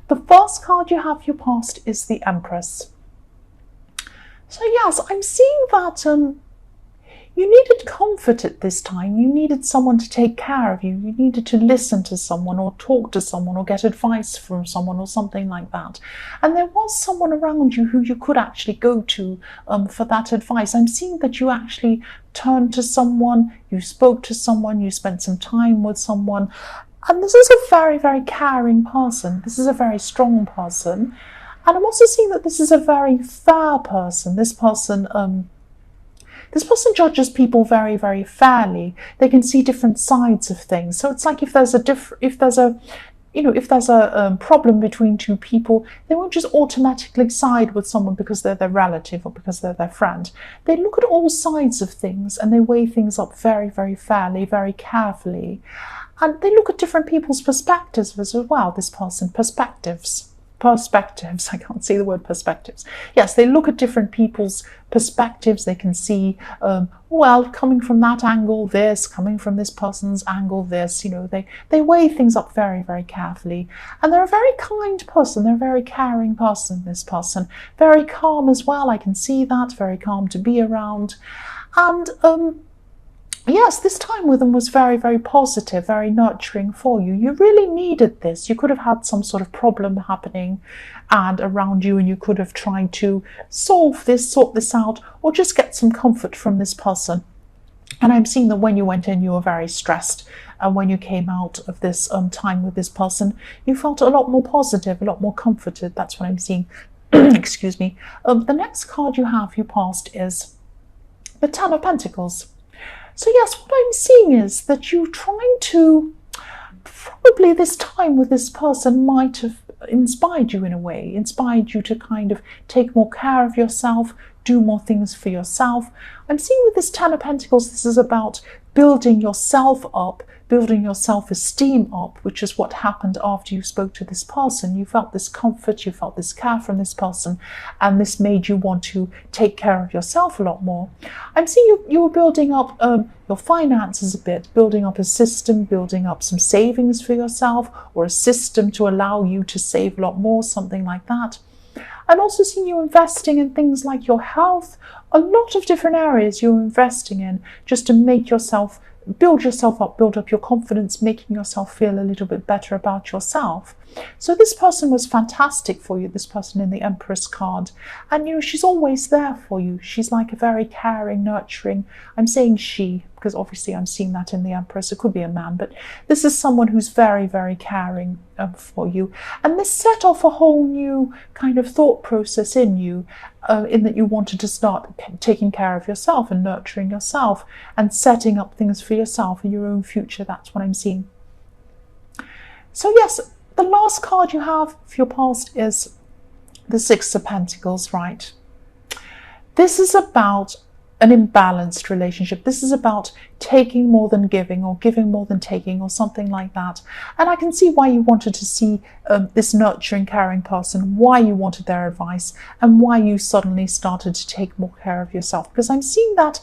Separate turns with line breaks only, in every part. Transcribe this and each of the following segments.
The first card you have for your past is the Empress. So yes, I'm seeing that you needed comfort at this time. You needed someone to take care of you. You needed to listen to someone or talk to someone or get advice from someone or something like that. And there was someone around you who you could actually go to for that advice. I'm seeing that you actually turned to someone, you spoke to someone, you spent some time with someone. And this is a very, very caring person. This is a very strong person. And I'm also seeing that this is a very fair person. This person judges people very, very fairly. They can see different sides of things. So it's like if there's a problem between two people, they won't just automatically side with someone because they're their relative or because they're their friend. They look at all sides of things and they weigh things up very, very fairly, very carefully. And they look at different people's perspectives as well. This person, perspectives, I can't say the word perspectives. Yes, they look at different people's perspectives. They can see, coming from that angle, this, coming from this person's angle, this, they weigh things up very, very carefully. And they're a very kind person. They're a very caring person, this person. Very calm as well. I can see that, very calm to be around. And, yes, this time with them was very, very positive, very nurturing for you. You really needed this. You could have had some sort of problem happening and around you, and you could have tried to sort this out, or just get some comfort from this person. And I'm seeing that when you went in, you were very stressed. And when you came out of this time with this person, you felt a lot more positive, a lot more comforted. That's what I'm seeing. Excuse me. The next card you have for your past is the Ten of Pentacles. So yes, what I'm seeing is that you trying to, probably this time with this person might have inspired you in a way, inspired you to kind of take more care of yourself, do more things for yourself. I'm seeing with this Ten of Pentacles, this is about building yourself up, building your self-esteem up, which is what happened after you spoke to this person. You felt this comfort, you felt this care from this person, and this made you want to take care of yourself a lot more. I'm seeing you were building up your finances a bit, building up a system, building up some savings for yourself, or a system to allow you to save a lot more, something like that. I'm also seeing you investing in things like your health, a lot of different areas you're investing in just to make yourself, build yourself up, build up your confidence, making yourself feel a little bit better about yourself. So this person was fantastic for you, this person in the Empress card. And, she's always there for you. She's like a very caring, nurturing, I'm saying she, because obviously I'm seeing that in the Empress. It could be a man, but this is someone who's very, very caring for you. And this set off a whole new kind of thought process in you, in that you wanted to start taking care of yourself and nurturing yourself and setting up things for yourself in your own future. That's what I'm seeing. So yes, the last card you have for your past is the Six of Pentacles, right? This is about an imbalanced relationship. This is about taking more than giving, or giving more than taking, or something like that. And I can see why you wanted to see this nurturing, caring person, why you wanted their advice, and why you suddenly started to take more care of yourself. Because I'm seeing that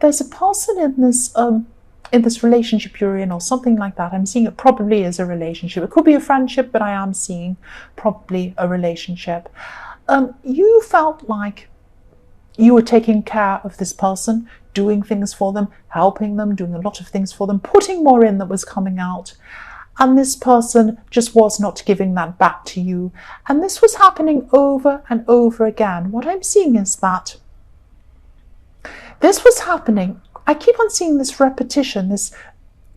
there's a person in this relationship you're in, or something like that. I'm seeing it probably is a relationship. It could be a friendship, but I am seeing probably a relationship. You felt like you were taking care of this person, doing things for them, helping them, doing a lot of things for them, putting more in that was coming out. And this person just was not giving that back to you. And this was happening over and over again. What I'm seeing is that this was happening. I keep on seeing this repetition,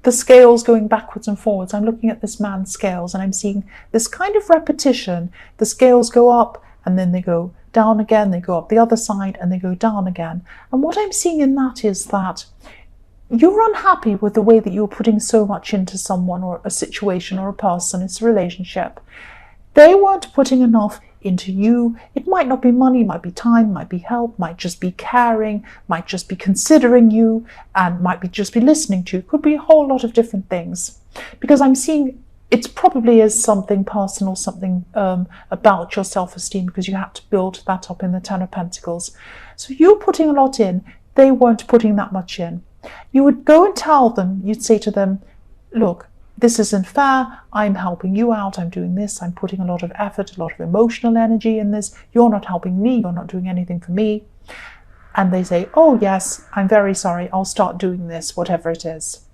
the scales going backwards and forwards. I'm looking at this man's scales and I'm seeing this kind of repetition. The scales go up and then they go down again, they go up the other side and they go down again. And what I'm seeing in that is that you're unhappy with the way that you're putting so much into someone or a situation or a person. It's a relationship. They weren't putting enough into you. It might not be money, might be time, might be help, might just be caring, might just be considering you, and might be just be listening to you. Could be a whole lot of different things. Because I'm seeing it probably is something personal, something about your self-esteem, because you had to build that up in the Ten of Pentacles. So you're putting a lot in, they weren't putting that much in. You would go and tell them, you'd say to them, look, this isn't fair, I'm helping you out, I'm doing this, I'm putting a lot of effort, a lot of emotional energy in this, you're not helping me, you're not doing anything for me. And they say, oh yes, I'm very sorry, I'll start doing this, whatever it is.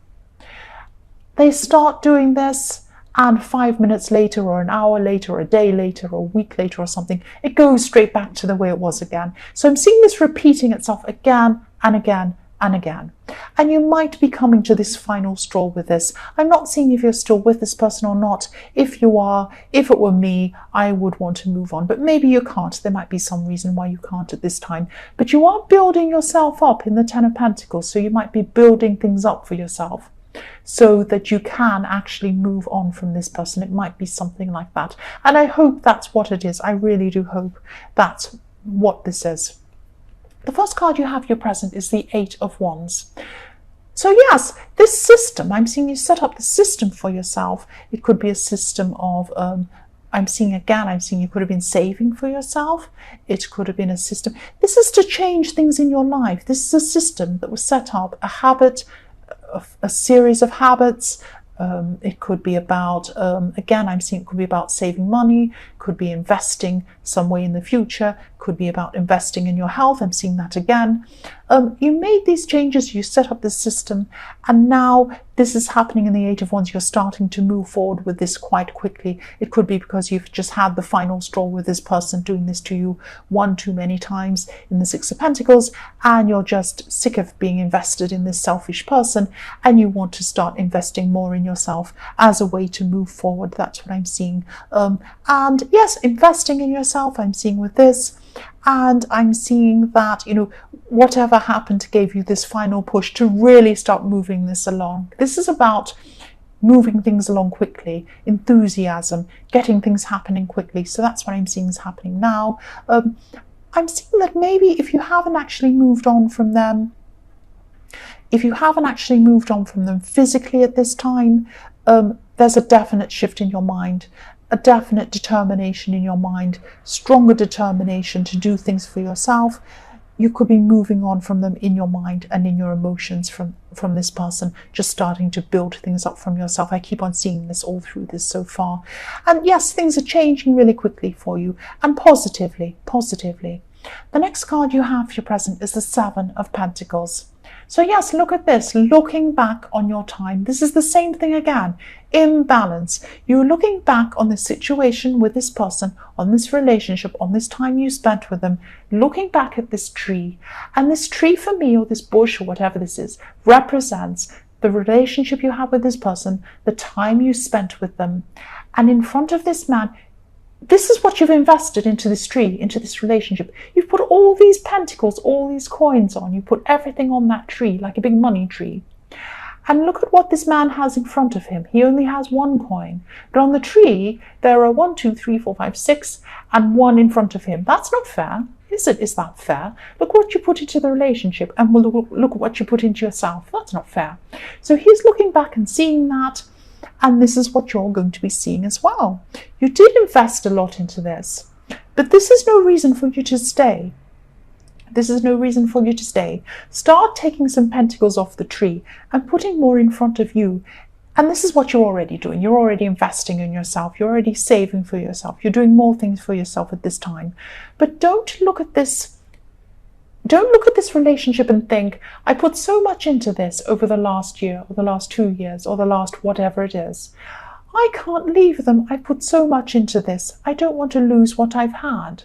They start doing this, and 5 minutes later, or an hour later, or a day later, or a week later, or something, it goes straight back to the way it was again. So I'm seeing this repeating itself again and again and again. And you might be coming to this final straw with this. I'm not seeing if you're still with this person or not. If you are, if it were me, I would want to move on. But maybe you can't. There might be some reason why you can't at this time. But you are building yourself up in the Ten of Pentacles. So you might be building things up for yourself so that you can actually move on from this person. It might be something like that. And I hope that's what it is. I really do hope that's what this is. The first card you have, your present, is the Eight of Wands. So yes, this system, I'm seeing you set up the system for yourself. It could be a system of, I'm seeing you could have been saving for yourself. It could have been a system. This is to change things in your life. This is a system that was set up, a habit, a series of habits. It could be about, again, I'm seeing it could be about saving money, could be investing some way in the future, could be about investing in your health. I'm seeing that again. You made these changes, you set up this system, and now this is happening in the Eight of Wands. You're starting to move forward with this quite quickly. It could be because you've just had the final straw with this person doing this to you one too many times in the Six of Pentacles, and you're just sick of being invested in this selfish person, and you want to start investing more in yourself as a way to move forward. That's what I'm seeing. And yes, investing in yourself, I'm seeing with this. And I'm seeing that, whatever happened gave you this final push to really start moving this along. This is about moving things along quickly, enthusiasm, getting things happening quickly. So that's what I'm seeing is happening now. I'm seeing that maybe if you haven't actually moved on from them, physically at this time, there's a definite shift in your mind, a definite determination in your mind, stronger determination to do things for yourself. You could be moving on from them in your mind and in your emotions from this person, just starting to build things up from yourself. I keep on seeing this all through this so far. And yes, things are changing really quickly for you, and positively. The next card you have for your present is the Seven of Pentacles. So yes, look at this, looking back on your time. This is the same thing again, imbalance. You're looking back on this situation with this person, on this relationship, on this time you spent with them, looking back at this tree. And this tree for me, or this bush, or whatever this is, represents the relationship you have with this person, the time you spent with them. And in front of this man, this is what you've invested into this tree, into this relationship. You've put all these pentacles, all these coins on. You put everything on that tree, like a big money tree. And look at what this man has in front of him. He only has one coin. But on the tree, there are 1, 2, 3, 4, 5, 6, and one in front of him. That's not fair, is it? Is that fair? Look what you put into the relationship, and look at what you put into yourself. That's not fair. So he's looking back and seeing that. And this is what you're going to be seeing as well. You did invest a lot into this, but this is no reason for you to stay. This is no reason for you to stay. Start taking some pentacles off the tree and putting more in front of you. And this is what you're already doing. You're already investing in yourself. You're already saving for yourself. You're doing more things for yourself at this time. But don't look at this relationship and think, I put so much into this over the last year, or the last 2 years, or the last whatever it is. I can't leave them. I put so much into this. I don't want to lose what I've had.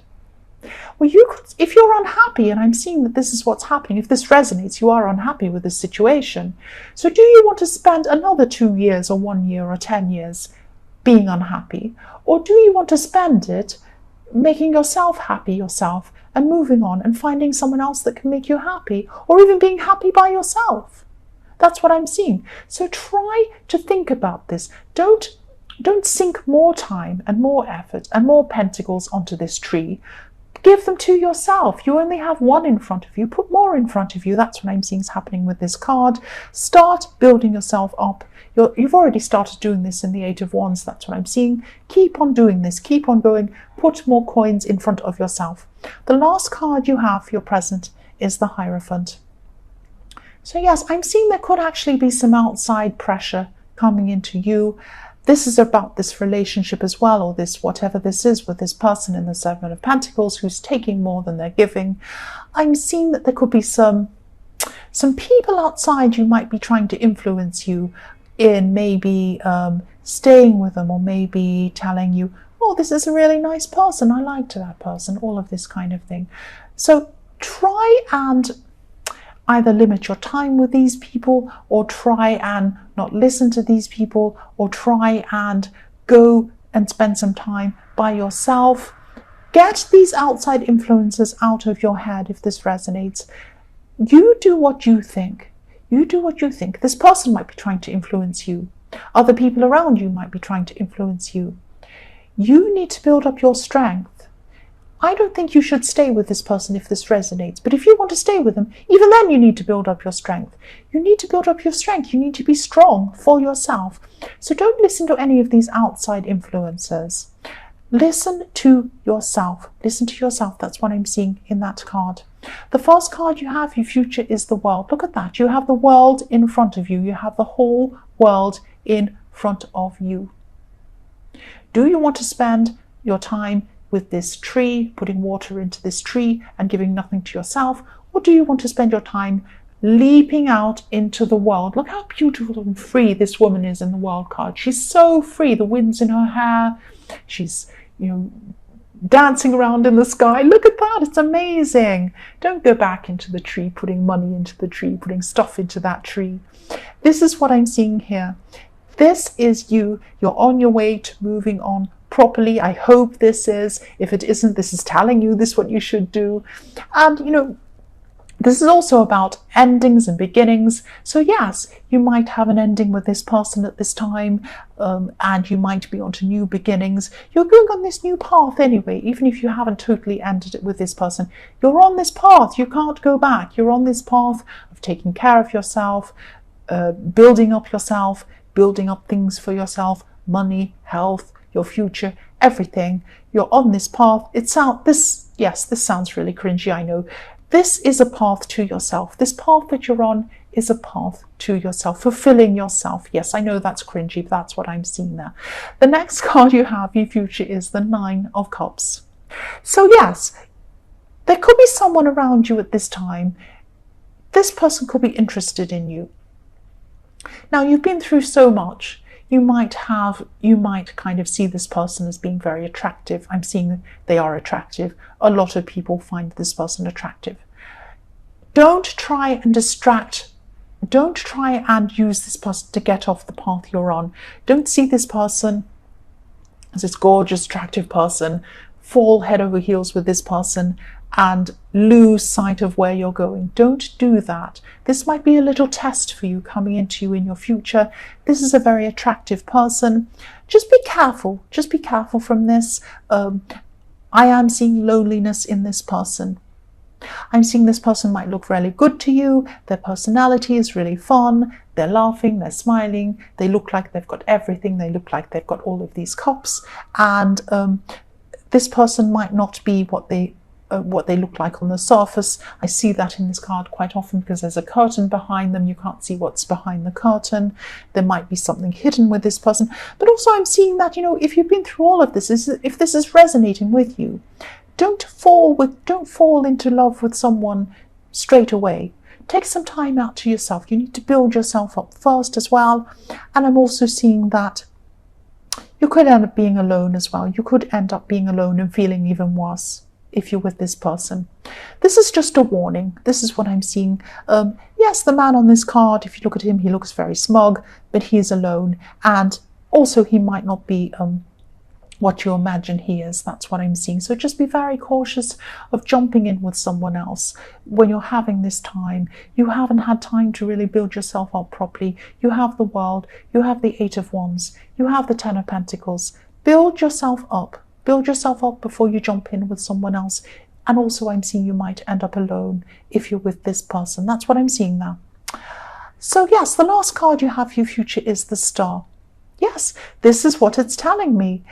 Well, you could, if you're unhappy, and I'm seeing that this is what's happening, if this resonates, you are unhappy with this situation. So do you want to spend another 2 years, or 1 year, or 10 years being unhappy? Or do you want to spend it making yourself happy yourself, and moving on and finding someone else that can make you happy, or even being happy by yourself? That's what I'm seeing. So try to think about this. Don't sink more time and more effort and more pentacles onto this tree. Give them to yourself. You only have one in front of you. Put more in front of you. That's what I'm seeing is happening with this card. Start building yourself up. You've already started doing this in the Eight of Wands. That's what I'm seeing. Keep on doing this. Keep on going. Put more coins in front of yourself. The last card you have for your present is the Hierophant. So yes, I'm seeing there could actually be some outside pressure coming into you. This is about this relationship as well, or this whatever this is with this person in the Seven of Pentacles who's taking more than they're giving. I'm seeing that there could be some people outside you might be trying to influence you in maybe staying with them, or maybe telling you, oh, this is a really nice person, I liked that person, all of this kind of thing. So try and either limit your time with these people, or try and not listen to these people, or try and go and spend some time by yourself. Get these outside influences out of your head if this resonates. You do what you think. You do what you think. This person might be trying to influence you. Other people around you might be trying to influence you. You need to build up your strength. I don't think you should stay with this person if this resonates, but if you want to stay with them, even then you need to build up your strength. You need to build up your strength. You need to be strong for yourself. So don't listen to any of these outside influences. Listen to yourself. Listen to yourself. That's what I'm seeing in that card. The first card you have, your future, is the world. Look at that. You have the world in front of you. You have the whole world in front of you. Do you want to spend your time with this tree, putting water into this tree and giving nothing to yourself? Or do you want to spend your time leaping out into the world? Look how beautiful and free this woman is in the world card. She's so free. The wind's in her hair. She's, dancing around in the sky. Look at that. It's amazing. Don't go back into the tree, putting money into the tree, putting stuff into that tree. This is what I'm seeing here. This is you. You're on your way to moving on properly. I hope this is. If it isn't, this is telling you this is what you should do. And this is also about endings and beginnings. So yes, you might have an ending with this person at this time, and you might be onto new beginnings. You're going on this new path anyway, even if you haven't totally ended it with this person. You're on this path. You can't go back. You're on this path of taking care of yourself, building up things for yourself, money, health, your future, everything. You're on this path. This sounds really cringy, I know. This is a path to yourself. This path that you're on is a path to yourself, fulfilling yourself. Yes, I know that's cringy, but that's what I'm seeing there. The next card you have, your future, is the Nine of Cups. So yes, there could be someone around you at this time. This person could be interested in you. Now, you've been through so much. You might kind of see this person as being very attractive. I'm seeing they are attractive. A lot of people find this person attractive. Don't try and distract. Don't try and use this person to get off the path you're on. Don't see this person as this gorgeous, attractive person, fall head over heels with this person and lose sight of where you're going. Don't do that. This might be a little test for you coming into you in your future. This is a very attractive person. Just be careful. Just be careful from this. I am seeing loneliness in this person. I'm seeing this person might look really good to you. Their personality is really fun. They're laughing, they're smiling. They look like they've got everything. They look like they've got all of these cups. And this person might not be what they look like on the surface. I see that in this card quite often because there's a curtain behind them. You can't see what's behind the curtain. There might be something hidden with this person. But also I'm seeing that, if you've been through all of this, if this is resonating with you, don't fall into love with someone straight away. Take some time out to yourself. You need to build yourself up first as well. And I'm also seeing that you could end up being alone as well. You could end up being alone and feeling even worse if you're with this person. This is just a warning. This is what I'm seeing. Yes, the man on this card, if you look at him, he looks very smug, but he's alone. And also he might not be what you imagine he is. That's what I'm seeing. So just be very cautious of jumping in with someone else when you're having this time. You haven't had time to really build yourself up properly. You have the world, you have the Eight of Wands, you have the Ten of Pentacles. Build yourself up. Build yourself up before you jump in with someone else. And also I'm seeing you might end up alone if you're with this person. That's what I'm seeing now. So yes, the last card you have for your future is the Star. Yes, this is what it's telling me.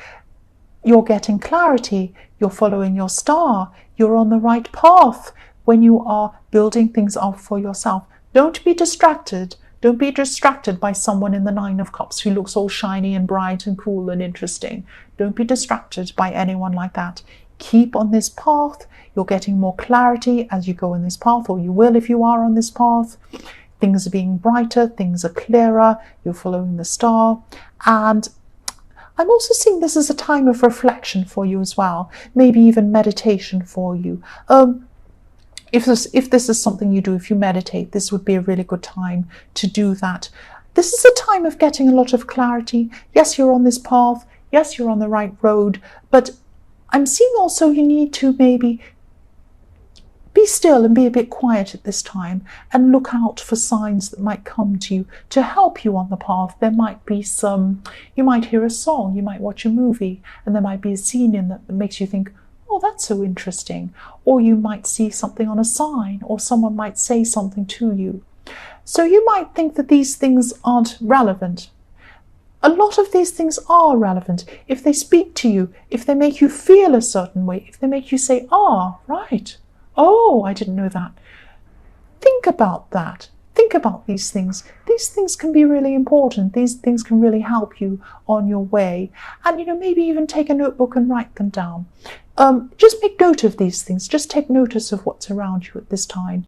You're getting clarity. You're following your star. You're on the right path when you are building things up for yourself. Don't be distracted. Don't be distracted by someone in the Nine of Cups who looks all shiny and bright and cool and interesting. Don't be distracted by anyone like that. Keep on this path. You're getting more clarity as you go on this path, or you will if you are on this path. Things are being brighter, things are clearer, you're following the star. And I'm also seeing this as a time of reflection for you as well, maybe even meditation for you. If this is something you do, if you meditate, this would be a really good time to do that. This is a time of getting a lot of clarity. Yes, you're on this path. Yes, you're on the right road. But I'm seeing also you need to maybe be still and be a bit quiet at this time and look out for signs that might come to you to help you on the path. There might be you might hear a song, you might watch a movie, and there might be a scene in that makes you think, oh, that's so interesting. Or you might see something on a sign, or someone might say something to you. So you might think that these things aren't relevant. A lot of these things are relevant. If they speak to you, if they make you feel a certain way, if they make you say, ah, right, oh, I didn't know that. Think about that. Think about these things. These things can be really important. These things can really help you on your way. And, maybe even take a notebook and write them down. Just make note of these things. Just take notice of what's around you at this time.